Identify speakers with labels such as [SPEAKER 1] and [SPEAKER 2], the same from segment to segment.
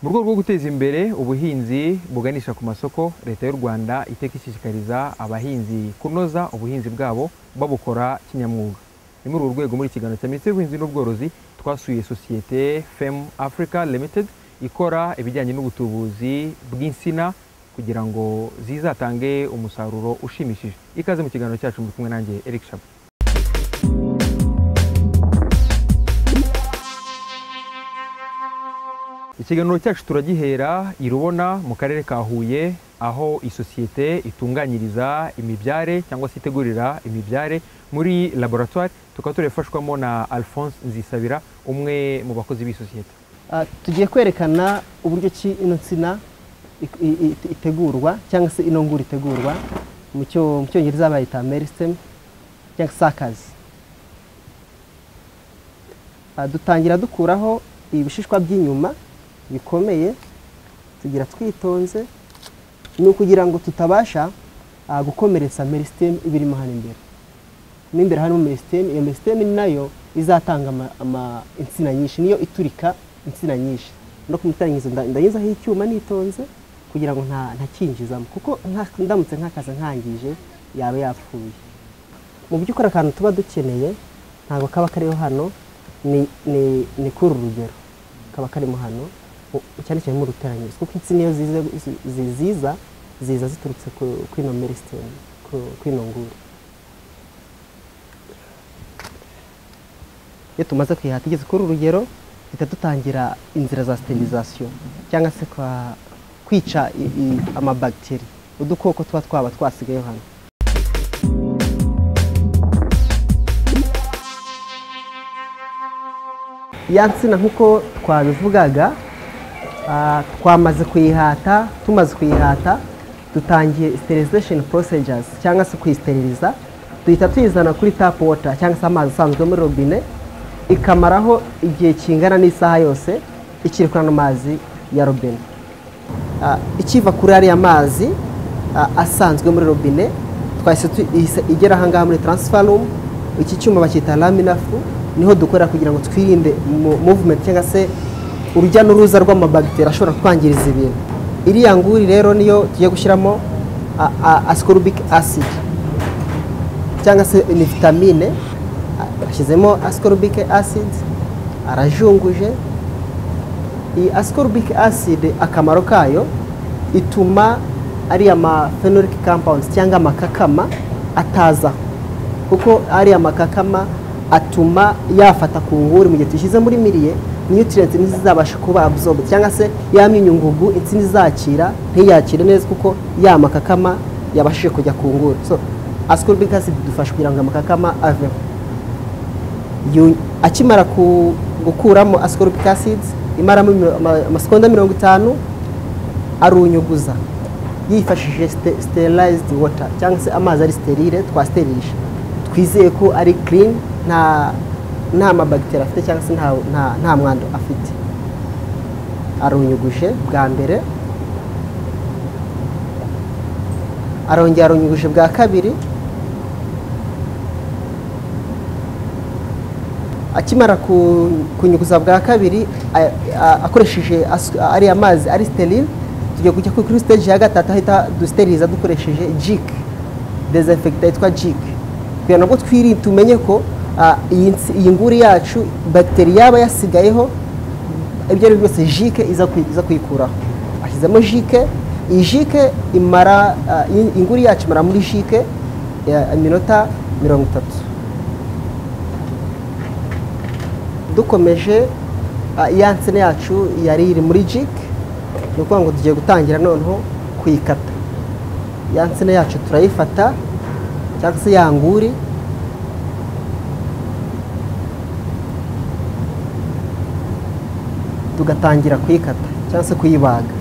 [SPEAKER 1] Mu rwego rwo guteza imbere ubuhinzi buganisha ku masoko, leta y'u Rwanda iteka ishishikariza abahinzi kunoza ubuhinzi bwabo babukora kinyamwuga. Ni muri uru rwego muri ikiganiro cya Minisiteri y'Ubuhinzi n'Ubworozi twasuye sosiyete FEM Africa Limited ikora ibijyanye n'ubutubuzi bw'insina kugira ngo zizatange umusaruro ushimishije. Ikaze mu kiganiro cyacu muri kumwe nanjye Eric Shaba. Ikiganiro cyacu turagihera i Rubona mu karere ka Huye, aho isosiyete itunganyiriza imibyare cyangwa se itegurira imibyare muri laboratoire. Tukaba turefashwamo na Alphonse Nzisabira, umwe mu bakozi b'isosiyete.
[SPEAKER 2] Tugiye kwerekana uburyo ki ino nsina itegurwa cyangwa se ino nguri itegurwa mu cyongereza bayita meristem cyangwa sakazi. Dutangira dukuraho ibishishwa by'inyuma bikomeye, tugira twitonze, ni ukugira ngo tutabasha gukomeretsa meristem ibirimo hano imbere. N'imbere harimo meristem, iyo meristem nayo izatanga insina nyinshi, niyo iturika insina nyinshi. No kumutangiza ndayizaho icyuma nitonze kugira ngo ntakinjizamo, kuko ndamutse nkakaza nkangije yaba yapfuye. Mu by'ukuri akantu tuba dukeneye ntabwo kaba kariho hano, ni kuri rugero kaba karimo hano, cyane cyane mu ruteranyirizo, kuko insina iyo ziza ziturutse ku ino meristem, ku ino nguri. Iyo tumaze kwihata igeze kuri urugero, duhita dutangira inzira za sterilisation cyangwa se kwica amabagiteri, udukoko twaba twasigaye hano. Ya nsina nk'uko twabivugaga, twamaze kuyihata. Tumaze kuyihata dutangiye sterilization procedures cyangwa se kuyisteriliza. Duhita tuyizana kuri tap water cyangwa se amazi asanzwe muri robine, ikamaraho igihe kingana n'isaha yose ikiri kuri ano mazi ya robine. Ikiva kuri ariya mazi asanzwe muri robine, twahise igera aha ngaha muri transfer room. Iki cyuma bacyita laminar flow, niho dukorera kugira ngo twirinde movement cyangwa se urujya n'uruza rw'amabagiteri ashobora kwangiriza ibintu. Iriya nguri rero niyo tugiye gushyiramo ascorbic acid cyangwa se ni vitamine. Ashyizemo ascorbic acid, arajunguje. Iyi ascorbic acid akamaro kayo ituma ariya phenolic compounds cyangwa amakakama ataza, kuko ariya makakama atuma yafata ku nguri mu gihe tushyize muri miriye, nutrients ntizizabasha kuba absorb cyangwa se ya myunyungugu insina izakira ntiyakire neza, kuko ya makakama yabashije kujya ku nguri. So ascorbic acid dufasha kugira ngo amakakama aveho. Akimara gukuramo ascorbic acid, imaramo amasekonda 50, arunyuguza yifashishije sterilized water cyangwa se amazi ari sterile, twasterilisha, twizeye ko ari clean, nta mabagiteri afite cyangwa se nta mwanda afite. Arunyuguje bwa mbere, arongera arunyuguje bwa kabiri. Akimara kunyuguza bwa kabiri akoresheje ari amazi ari sterile, tugiye kujya kuri stage ya gatatu ahita dusteriliza dukoresheje jik desinfectant yitwa jik, kugira ngo twirinde tumenye ko iyi nguri yacu bagiteri yaba yasigayeho, ibyo ari byose jike iza kuyikuraho. Ashyizemo jike. Iyi jike imara inguri yacu imara muri jike iminota 30. Dukomeje ya nsina yacu yari iri muri jik, ni ukuvuga ngo tugiye gutangira noneho kuyikata. Ya nsina yacu turayifata cyangwa se ya nguri, tugatangira kuyikata cyangwa se kuyibaga.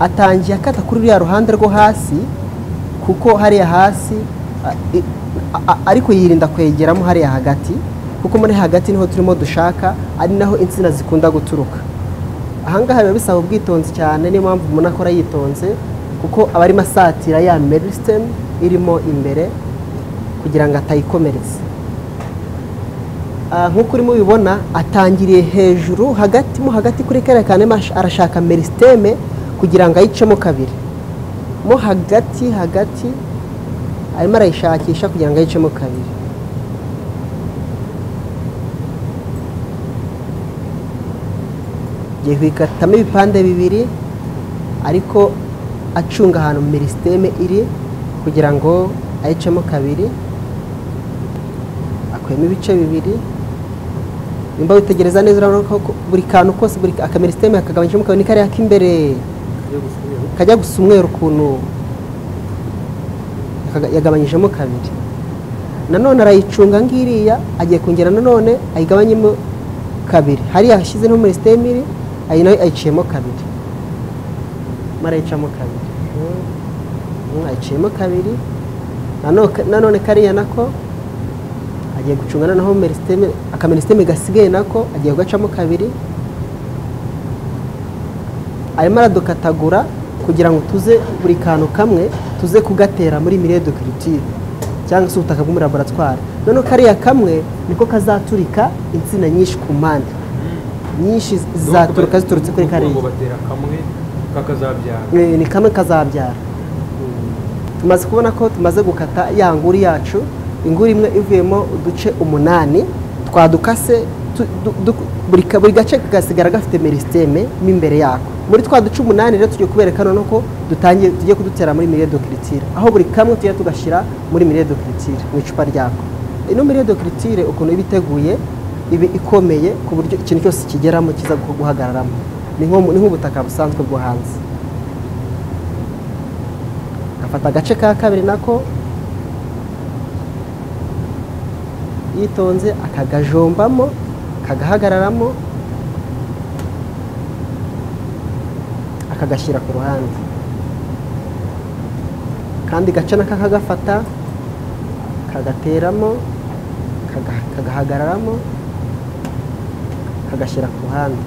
[SPEAKER 2] Atangiye akata kuri ya ruhande rwo hasi, kuko hariya hasi ariko yirinda kwegeramo hariya hagati, kuko muri hagati niho turimo dushaka, ari naho insina zikunda guturuka. Ahangaha biba bisaba ubwitonzi cyane, niyo mpamvu umuntu akora yitonze, kuko aba arimo asatira ya meristem irimo imbere kugira ngo atayikomereza. nk'uko urimo ubibona atangiriye hejuru hagati kuri kariya kantu arashaka merisiteme kugira ngo ayicemo kabiri mo hagati arimo arayishakisha kugira ngo ayicemo kabiri. Agiye kuyikatamo ibipande bibiri ariko acunga ahantu merisiteme iri kugira ngo ayicemo kabiri. Akuyemo ibice bibiri, nimba witegereza neza urabona ko buri kantu kose buri akamerisiteme akagabanyijemo kabiri, ni kariya k'imbere kajya gusa umweru ukuntu yagabanyijemo kabiri. Nanone arayicunga ngiriya, agiye kongera nanone ayigabanyemo kabiri, hariya yashyizeho merisiteme iri, ayi nayo ayiciyemo kabiri, marayicamo kabiri, ayiciyemo kabiri. Nanone kariya nako agiye gucungana naho merisiteme, akamerisiteme gasigaye nako agiye kugacamo kabiri. Arimo aradukatagura kugira ngo tuze buri kantu kamwe tuze kugatera muri milieu de culture cyangwa se ubutaka bwo muri laboratoire. Noneho kariya kamwe niko kazaturika insina nyinshi ku mpande, nyinshi zaturuka ziturutse kuri kariya.
[SPEAKER 1] Batera kamwe kakazabyara.
[SPEAKER 2] Ni kamwe kazabyara. Tumaze kubona ko tumaze gukata ya nguri yacu, inguri imwe ivuyemo uduce 8 twadukase, buri gace gasigara gafite merisiteme imbere yako. Muri twa duce 8 rero tugiye kubereka none ko tugiye kudutera muri milieu de culture, aho buri kamwe tugiye tugashyira muri milieu de culture mu icupa ryako. Ino milieu de culture ukuntu ibiteguye ibi ikomeye ku buryo ikintu cyose kigeramo kiza guhagararamo, ni nk'ubutaka busanzwe bwo hanze. Gafata agace ka kabiri nako yitonze akagajombamo kagahagararamo akagashyira ku ruhande, kandi gace nako kagafata kagateramo kagahagararamo kagashyira ku ruhande.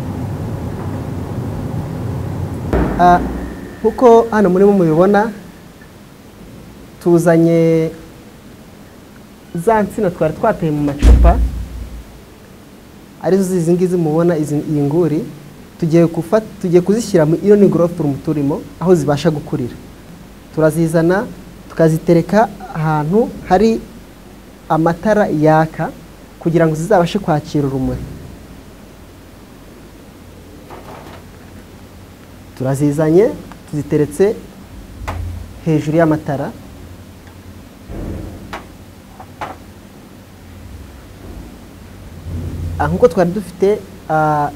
[SPEAKER 2] Nkuko hano murimo mubibona tuzanye za nsina twari twateye mu macupa arizo izi ngizi mubona, iyi nguri tugiye kuzishyira mu iyo ni growth room turimo, aho zibasha gukurira. Turazizana tukazitereka ahantu hari amatara yaka kugira ngo zizabashe kwakira urumuri. Turazizanye tuziteretse hejuru y'amatara, nkuko twari dufite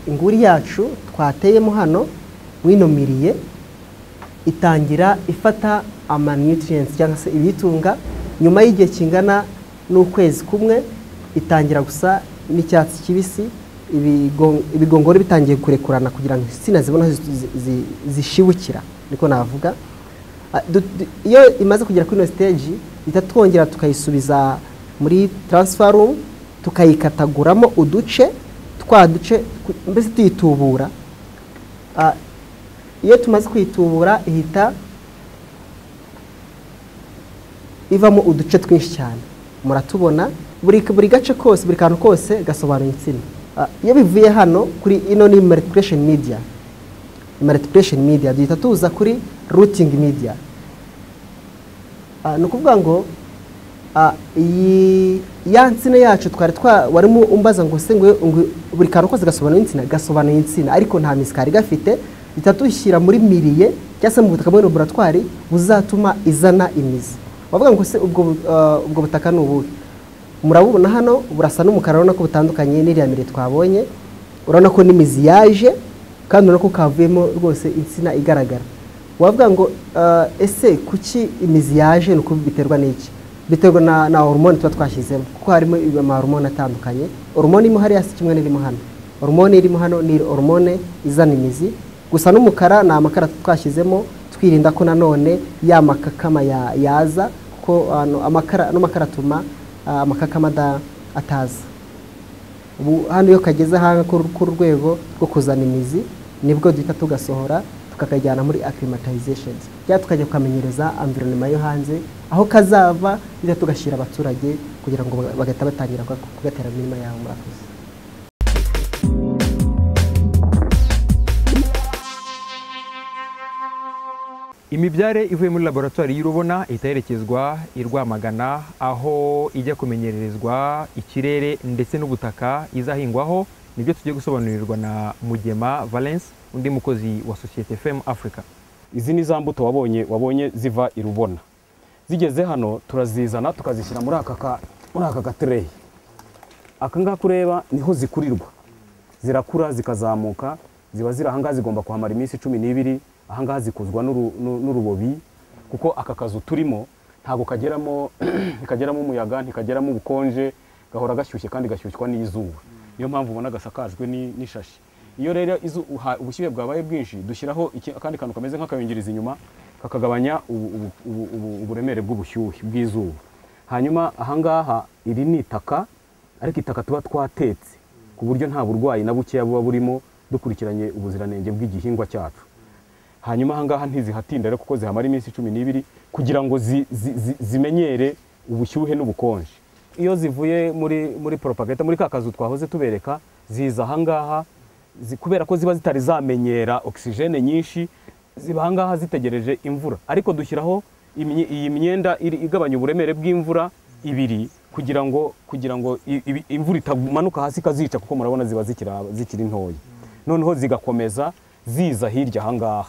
[SPEAKER 2] inguri yacu twateyemo hano winomiriye itangira ifata ama nutrients cyangwa se ibitunga. Nyuma y'igihe kingana n'ukwezi kumwe itangira gusa n'icyatsi kibisi, ibigongoro bitangiye kurekurana kugira ngo insina zibona zishibukira, niko navuga. Iyo imaze kugera kuri ino stage twongera tukayisubiza muri transfer room tukayikataguramo uduce, twa duce mbese tuyitubura. Iyo tumaze kuyitubura ihita ivamo uduce twinshi cyane, muratubona buri gace kose, buri kantu kose gasobanuye insina. Iyo bivuye hano kuri ino ni multiplication media, duhita tuza kuri rooting media. Ni ukuvuga ngo ya nsina yacu twari warimo umbaza ngo se ngo buri kantu kose gasobanuye insina ariko nta mizi kari gafite, itatushyira muri miliye cyangwa se mu butaka muri laboratoire buzatuma izana imizi. Wavuga ngo se ubwo butaka ni ubuhe? Murabubona hano burasa n'umukara, urabona ko butandukanye n'iriya mire twabonye, urabona ko n'imizi yaje kandi urabona ko kavuyemo rwose insina igaragara. Wavuga ngo ese kuki imizi yaje? Nuko biterwa n'iki? Biterwa na hormone tuba twashyizemo, kuko harimo ama hormone atandukanye. Hormone imwe hariya si kimwe n'irimo hano. Hormone irimo hano ni hormone izana imizi, gusa n'umukara ni amakara twashyizemo twirinda ko nanone ya makakama yaza, kuko amakara atuma amakakama ataza. Hano iyo kageze hano ku rwego rwo kuzana imizi nibwo duhita tugasohora tukakajyana muri acclimatizations, cyangwa tukajya kukamenyereza environment yo hanze, aho kazava tugashyira abaturage kugira ngo bagahita batangira kugatera mu mirima yabo. Murakoze.
[SPEAKER 1] Imibyare ivuye muri laboratoire y'Urubona itaherekezwa i Rwamagana aho ijya kumenyererezwa ikirere ndetse n'ubutaka izahingwaho. Nibyo tugiye gusobanurirwa na Mugema Valence, undi mukozi wa Societe FM Africa.
[SPEAKER 3] Izi ni za mbuto wabonye ziva i Rubona. Zigeze hano turazizana tukazishyira muri aka gatray. Aka ngaka ureba niho zikurirwa. Zirakura zikazamuka, ziba ziri ahangaha zigomba kuhamara iminsi 12. Ahangaha zikuzwa n'urubobi, kuko aka kazu turimo ntago kageramo umuyaga, ntikageramo ubukonje, gahora gashyushye kandi gashyushywa n'izuba. Niyo mpamvu ubona gasakajwe n'ishashi. Iyo rero ubushyuhe bwabaye bwinshi, dushyiraho akandi kantu kameze nk'akayungiriza inyuma kakagabanya uburemere bw'ubushyuhe bw'izuba. Hanyuma ahangaha iri ni itaka, ariko itaka tuba twatetse ku buryo nta burwayi na bukeya buba burimo, dukurikiranye ubuziranenge bw'igihingwa cyacu. Hanyuma ahangaha ntizihatinda rero kuko zihamara iminsi 12 kugira ngo zimenyere ubushyuhe n'ubukonje. Iyo zivuye muri propagator, muri kakazu twahoze tubereka, ziza ahangaha kubera ko ziba zitari zamenyera oxygene nyinshi, ziba ahangaha zitegereje imvura. Ariko dushyiraho iyi myenda igabanya uburemere bw'imvura ibiri kugira ngo imvura itamanuka hasi kazica, kuko murabona ziba zikiri ntoya. Noneho zigakomeza ziza hirya ahangaha.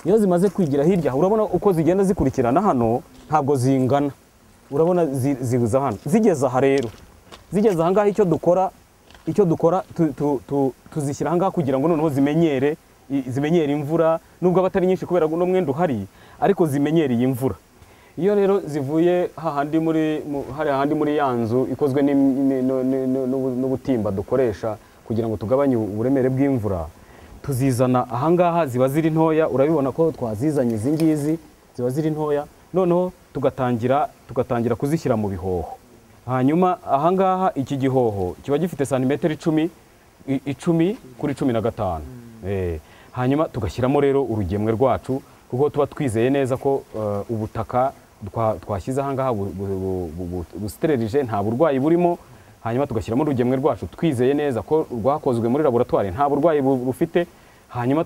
[SPEAKER 3] Iyo zimaze kwigira hirya, urabona uko zigenda zikurikirana hano ntabwo zingana. Urabona ziza hano. Zigeza aha rero. Zigeza ahangaha icyo dukora tuzishyira ahangaha kugira ngo noneho zimenyere imvura, nubwo abatari nyinshi kubera no mwenda uhari, ariko zimenyereye imvura. Iyo rero zivuye hahandi muri yanzu ikozwe n'ubutimba dukoresha kugira ngo tugabanye uburemere bw'imvura, tuzizana ahangaha ziba ziri ntoya. Urabibona ko twazizanye izi ngizi ziba ziri ntoya, noneho tugatangira kuzishyira mu bihoho. Hanyuma ahangaha iki gihoho kiba gifite santimetero 10 kuri 15. Hanyuma tugashyiramo rero urugemwe rwacu, kuko tuba twizeye neza ko ubutaka twashyize ahangaha bustererije, nta burwayi burimo. Hanyuma tugashyiramo urugemwe rwacu twizeye neza ko rwakozwe muri laboratoire, nta burwayi bufite. Hanyuma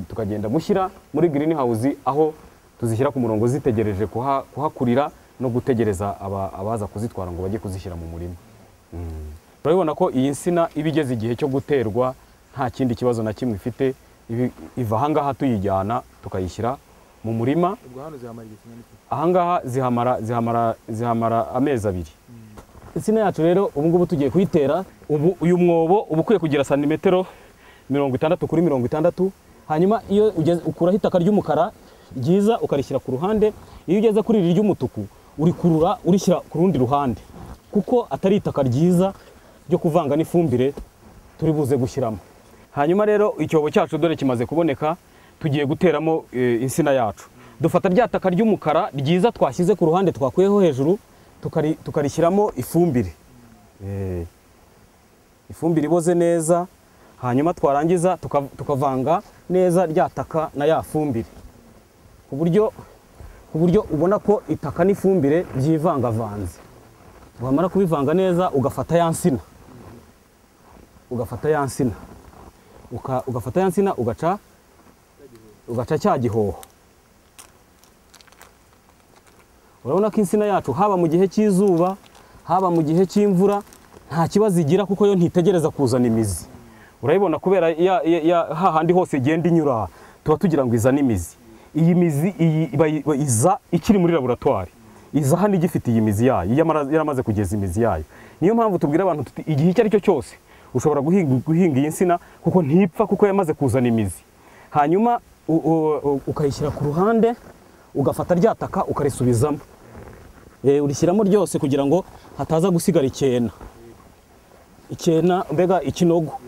[SPEAKER 3] tukagenda mushyira muri greenhouse, aho tuzishyira ku murongo zitegereje kuhakurira no gutegereza abaza kuzitwara ngo bajye kuzishyira mu murima. Urabibona ko iyi nsina ibigeze igihe cyo guterwa nta kindi kibazo na kimwe ifite. Iva ahangaha tuyijyana tukayishyira mu murima. Ahangaha zihamara amezi 2. Insina yacu rero ubu ngubu tugiye kuyitera. Uyu mwobo uba ukwiye kugira santimetero 60 kuri 60. Hanyuma iyo ukuraho itaka ry'umukara ryiza ukarishyira ku ruhande, iyo ugeze kuri iri ry'umutuku urikurura urishyira ku rundi ruhande, kuko atari itaka ryiza ryo kuvanga n'ifumbire turi buze gushyiramo. Hanyuma rero icyobo cyacu dore kimaze kuboneka, tugiye guteramo insina yacu. Dufata rya taka ry'umukara ryiza twashyize ku ruhande twakuyeho hejuru, tukarishyiramo ifumbire. Ifumbire iboze neza. Hanyuma twarangiza tukavanga neza rya taka na ya fumbire, ku buryo ubona ko itaka n'ifumbire byivangavanze. Wamara kubivanga neza ugafata ya nsina, ugafata ya nsina ugaca cya gihoho. Urabona ko insina yacu haba mu gihe cy'izuba haba mu gihe cy'imvura nta kibazo igira, kuko yo ntitegereza kuzana imizi. Urabibona kubera hahandi hose igenda inyura tuba tugira ngo izane imizi. Iyi mizi iza ikiri muri laboratoire, iza hano igifite iyi mizi yayo, yaramaze kugeza imizi yayo. Niyo mpamvu tubwira abantu tuti igihe icyo ari cyo cyose ushobora guhinga iyi nsina, kuko ntipfa, kuko yamaze kuzana imizi. Hanyuma ukayishyira ku ruhande, ugafata rya taka ukarisubizamo. Urishyiramo ryose kugira ngo hataza gusigara icyena mbega ikinogo.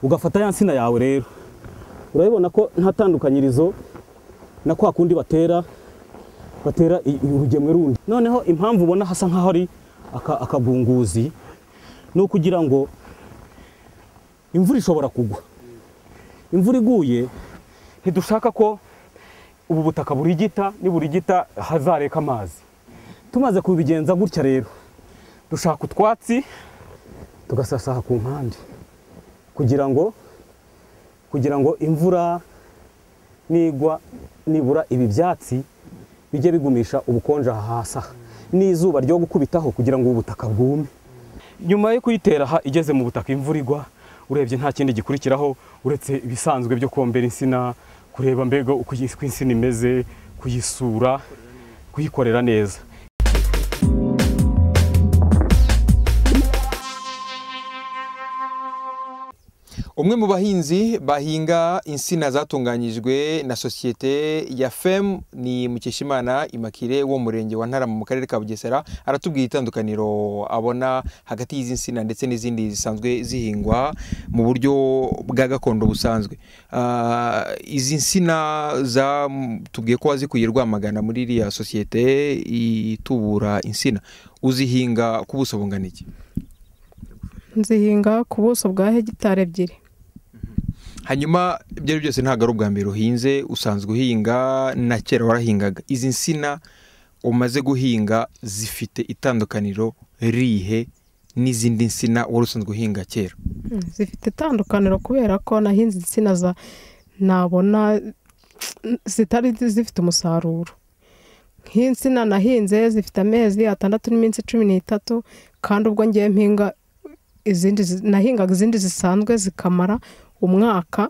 [SPEAKER 3] Ugafata ya nsina yawe rero, urabibona ko nta tandukanyirizo na kwa kundi batera urugemwe rundi. Noneho impamvu ubona hasa nkaho ari akagunguzi ni ukugira ngo imvura ishobora kugwa. Imvura iguye ntidushaka ko ubu butaka burigita, ni burigita hazareka amazi. Tumaze kubigenza gutya rero, dushaka utwatsi tugasasa ku mpande kugira ngo imvura nigwa nibura ibi byatsi bijye bigumisha ubukonje hasi n'izuba ryo gukubitaho kugira ngo ubutaka bwume. Nyuma yo kuyitera aha igeze mu butaka imvura igwa, urebye nta kindi gikurikiraho uretse ibisanzwe byo kombera insina, kureba mbega uko insina imeze, kuyisura, kuyikorera neza.
[SPEAKER 1] Umwe mu bahinzi bahinga insina zatunganyijwe na sosiyete ya FEM ni Mukeshimana Immaculée wo murenge wa Ntarama mu karere ka Bugesera, aratubwira itandukaniro abona hagati y'izi nsina ndetse n'izindi zisanzwe zihingwa mu buryo bwa gakondo busanzwe. Izi nsina tubwiye ko wazikuye Rwamagana muri iriya sosiyete itubura insina, uzihinga ku buso bungana iki?
[SPEAKER 4] Nzihinga ku buso bwa hegitari 2.
[SPEAKER 1] Hanyuma ibyo byose ntabwo ari ubwa mbere uhinze, usanzwe uhinga na kera warahingaga. Izi nsina umaze guhinga zifite itandukaniro rihe n'izindi nsina wari usanzwe uhinga kera?
[SPEAKER 4] Zifite itandukaniro kubera ko nahinze insina nabona zitari zifite umusaruro. Nk'insina nahinze zifite amezi 6 n'iminsi 13, kandi ubwo ngiye mpinga nahingaga izindi zisanzwe zikamara umwaka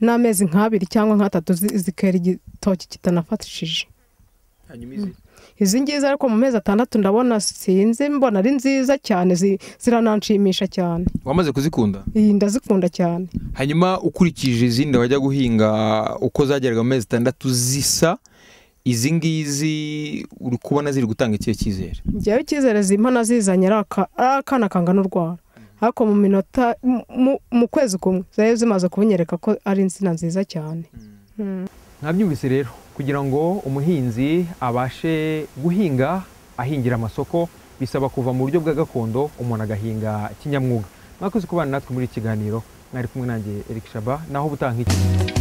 [SPEAKER 4] n'amezi nk'abiri cyangwa nk'atatu zikera igitoki kitanafatishije.
[SPEAKER 1] Hanyuma
[SPEAKER 4] izi ngizi ariko mu mezi 6 ndabona sinzi, mbona ari nziza cyane, zirananshimisha cyane.
[SPEAKER 1] Wamaze kuzikunda?
[SPEAKER 4] Ndazikunda cyane.
[SPEAKER 1] Hanyuma ukurikije izindi wajya guhinga uko zageraga mu mezi 6 zisa, izi ngizi uri kubona ziri gutanga ikihe cyizere?
[SPEAKER 4] Njyewe icyizere zimpa nazizanye akana kangana urwara, ariko mu minota mu kwezi kumwe zari zimaze kubinyereka ko ari insina nziza cyane.
[SPEAKER 1] Mwabyumvise rero, kugira ngo umuhinzi abashe guhinga ahingira amasoko bisaba kuva mu buryo bwa gakondo umuntu agahinga kinyamwuga. Mwakoze kubana natwe muri ikiganiro, mwari kumwe nanjye Eric Shaba, naho ubutaha nk'iki.